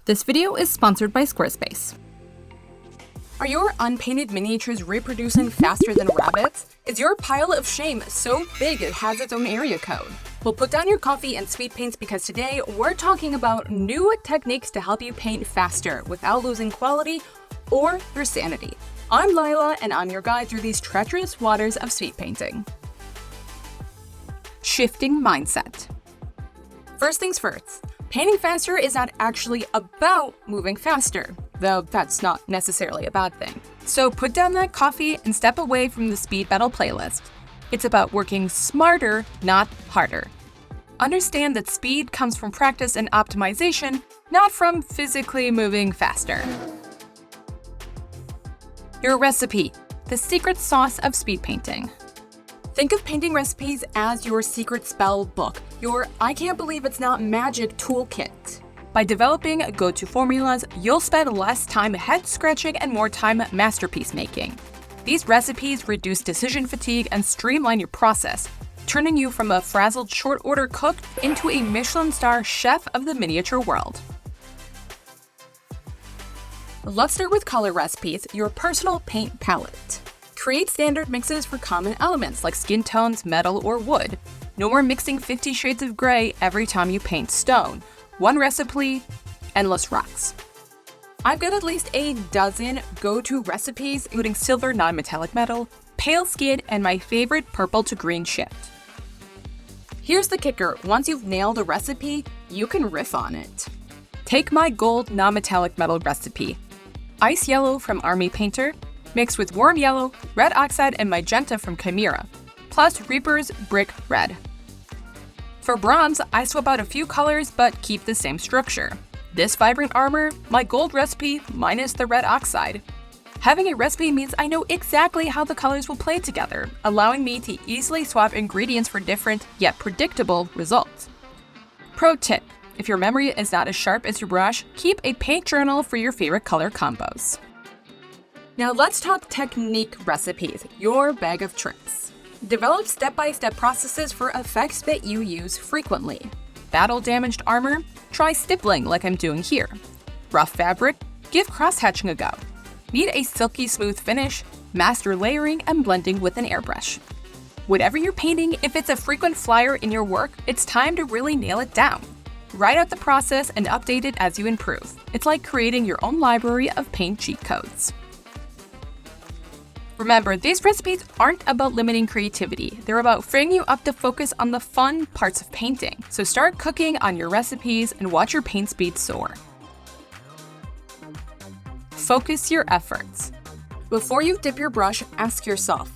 This video is sponsored by Squarespace. Are your unpainted miniatures reproducing faster than rabbits? Is your pile of shame so big it has its own area code? Well, put down your coffee and speed paints because today we're talking about new techniques to help you paint faster without losing quality or your sanity. I'm Lyla, and I'm your guide through these treacherous waters of speed painting. Shifting mindset. First things first. Painting faster is not actually about moving faster, though that's not necessarily a bad thing. So put down that coffee and step away from the speed battle playlist. It's about working smarter, not harder. Understand that speed comes from practice and optimization, not from physically moving faster. Your recipe, the secret sauce of speed painting. Think of painting recipes as your secret spell book, your I can't believe it's not magic toolkit. By developing go-to formulas, you'll spend less time head-scratching and more time masterpiece making. These recipes reduce decision fatigue and streamline your process, turning you from a frazzled short-order cook into a Michelin star chef of the miniature world. Let's start with color recipes, your personal paint palette. Create standard mixes for common elements like skin tones, metal, or wood. No more mixing 50 shades of gray every time you paint stone. One recipe, endless rocks. I've got at least a dozen go-to recipes, including silver non-metallic metal, pale skin, and my favorite purple to green shift. Here's the kicker, once you've nailed a recipe, you can riff on it. Take my gold non-metallic metal recipe. Ice yellow from Army Painter, mixed with warm yellow, red oxide, and magenta from Chimera, plus Reaper's Brick Red. For bronze, I swap out a few colors but keep the same structure. This vibrant armor, my gold recipe minus the red oxide. Having a recipe means I know exactly how the colors will play together, allowing me to easily swap ingredients for different, yet predictable, results. Pro tip, if your memory is not as sharp as your brush, keep a paint journal for your favorite color combos. Now let's talk technique recipes, your bag of tricks. Develop step-by-step processes for effects that you use frequently. Battle-damaged armor? Try stippling like I'm doing here. Rough fabric? Give cross-hatching a go. Need a silky smooth finish? Master layering and blending with an airbrush. Whatever you're painting, if it's a frequent flyer in your work, it's time to really nail it down. Write out the process and update it as you improve. It's like creating your own library of paint cheat codes. Remember, these recipes aren't about limiting creativity. They're about freeing you up to focus on the fun parts of painting. So start cooking on your recipes and watch your paint speed soar. Focus your efforts. Before you dip your brush, ask yourself,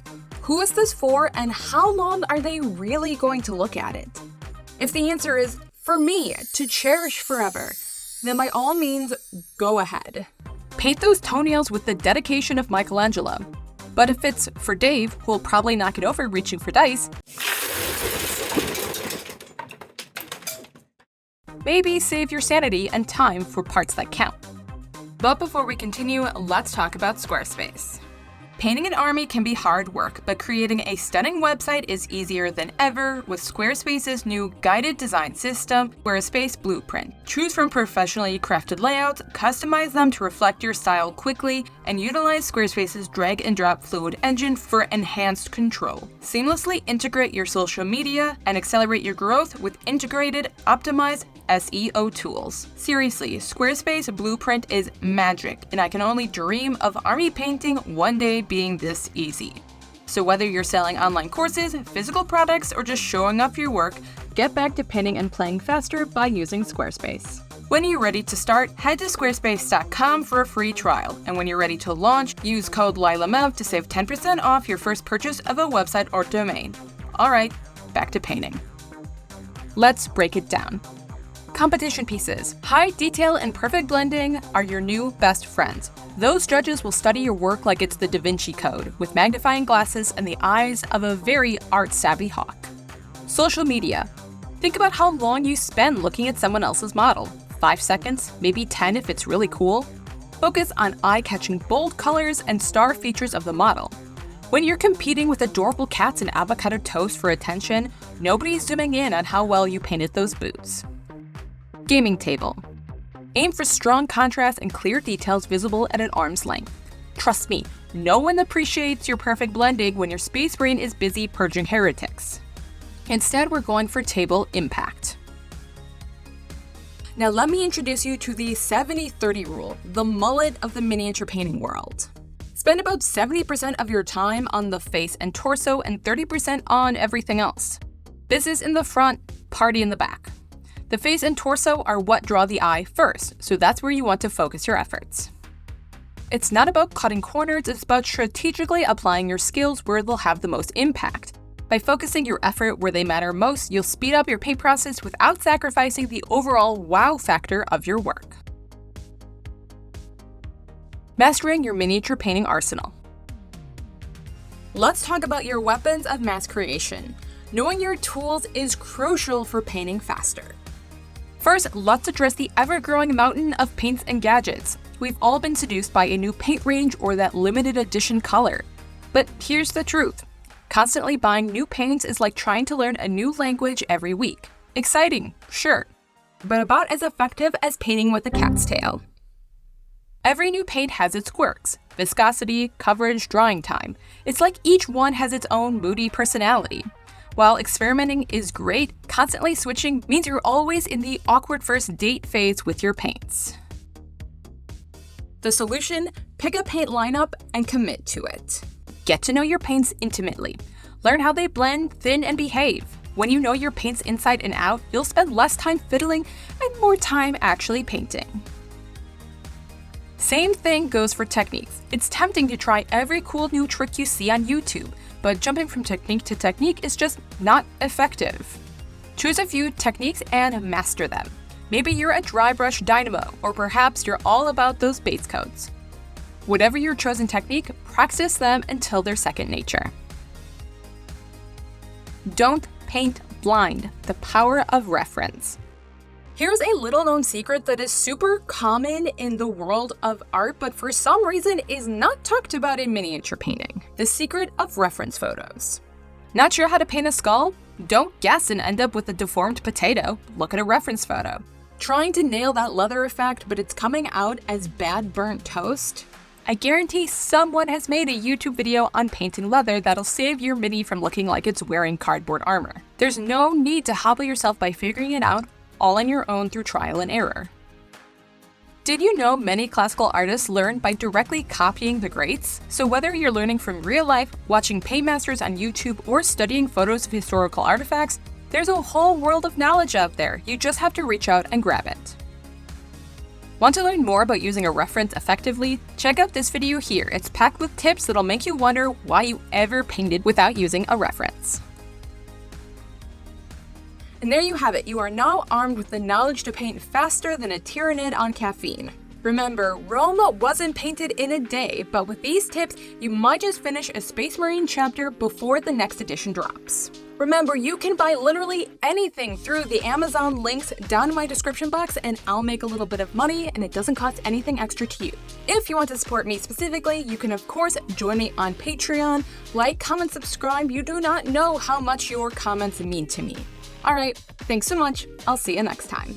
who is this for and how long are they really going to look at it? If the answer is, for me, to cherish forever, then by all means, go ahead. Paint those toenails with the dedication of Michelangelo. But if it's for Dave, who'll probably knock it over reaching for dice, maybe save your sanity and time for parts that count. But before we continue, let's talk about Squarespace. Painting an army can be hard work, but creating a stunning website is easier than ever with Squarespace's new guided design system, Squarespace Blueprint. Choose from professionally crafted layouts, customize them to reflect your style quickly, and utilize Squarespace's drag and drop fluid engine for enhanced control. Seamlessly integrate your social media and accelerate your growth with integrated, optimized SEO tools. Seriously, Squarespace Blueprint is magic, and I can only dream of army painting one day being this easy. So whether you're selling online courses, physical products, or just showing off your work, get back to painting and playing faster by using Squarespace. When you're ready to start, head to squarespace.com for a free trial. And when you're ready to launch, use code LYLAMEV to save 10% off your first purchase of a website or domain. All right, back to painting. Let's break it down. Competition pieces. High detail and perfect blending are your new best friends. Those judges will study your work like it's the Da Vinci Code, with magnifying glasses and the eyes of a very art-savvy hawk. Social media. Think about how long you spend looking at someone else's model. 5 seconds, maybe 10 if it's really cool. Focus on eye-catching bold colors and star features of the model. When you're competing with adorable cats and avocado toast for attention, nobody's zooming in on how well you painted those boots. Gaming table. Aim for strong contrast and clear details visible at an arm's length. Trust me, no one appreciates your perfect blending when your space brain is busy purging heretics. Instead, we're going for table impact. Now let me introduce you to the 70-30 rule, the mullet of the miniature painting world. Spend about 70% of your time on the face and torso and 30% on everything else. Business in the front, party in the back. The face and torso are what draw the eye first, so that's where you want to focus your efforts. It's not about cutting corners, it's about strategically applying your skills where they'll have the most impact. By focusing your effort where they matter most, you'll speed up your paint process without sacrificing the overall wow factor of your work. Mastering your miniature painting arsenal. Let's talk about your weapons of mass creation. Knowing your tools is crucial for painting faster. First, let's address the ever-growing mountain of paints and gadgets. We've all been seduced by a new paint range or that limited edition color. But here's the truth. Constantly buying new paints is like trying to learn a new language every week. Exciting, sure, but about as effective as painting with a cat's tail. Every new paint has its quirks: viscosity, coverage, drying time. It's like each one has its own moody personality. While experimenting is great, constantly switching means you're always in the awkward first date phase with your paints. The solution? Pick a paint lineup and commit to it. Get to know your paints intimately. Learn how they blend, thin, and behave. When you know your paints inside and out, you'll spend less time fiddling and more time actually painting. Same thing goes for techniques. It's tempting to try every cool new trick you see on YouTube, but jumping from technique to technique is just not effective. Choose a few techniques and master them. Maybe you're a dry brush dynamo, or perhaps you're all about those base coats. Whatever your chosen technique, practice them until they're second nature. Don't paint blind, the power of reference. Here's a little-known secret that is super common in the world of art, but for some reason is not talked about in miniature painting. The secret of reference photos. Not sure how to paint a skull? Don't guess and end up with a deformed potato. Look at a reference photo. Trying to nail that leather effect, but it's coming out as bad burnt toast? I guarantee someone has made a YouTube video on painting leather that'll save your mini from looking like it's wearing cardboard armor. There's no need to hobble yourself by figuring it out all on your own through trial and error. Did you know many classical artists learn by directly copying the greats? So whether you're learning from real life, watching paint masters on YouTube, or studying photos of historical artifacts, there's a whole world of knowledge out there. You just have to reach out and grab it. Want to learn more about using a reference effectively? Check out this video here. It's packed with tips that'll make you wonder why you ever painted without using a reference. And there you have it. You are now armed with the knowledge to paint faster than a tyrannid on caffeine. Remember, Rome wasn't painted in a day, but with these tips, you might just finish a Space Marine chapter before the next edition drops. Remember, you can buy literally anything through the Amazon links down in my description box, and I'll make a little bit of money, and it doesn't cost anything extra to you. If you want to support me specifically, you can of course join me on Patreon. Like, comment, subscribe. You do not know how much your comments mean to me. Alright, thanks so much. I'll see you next time.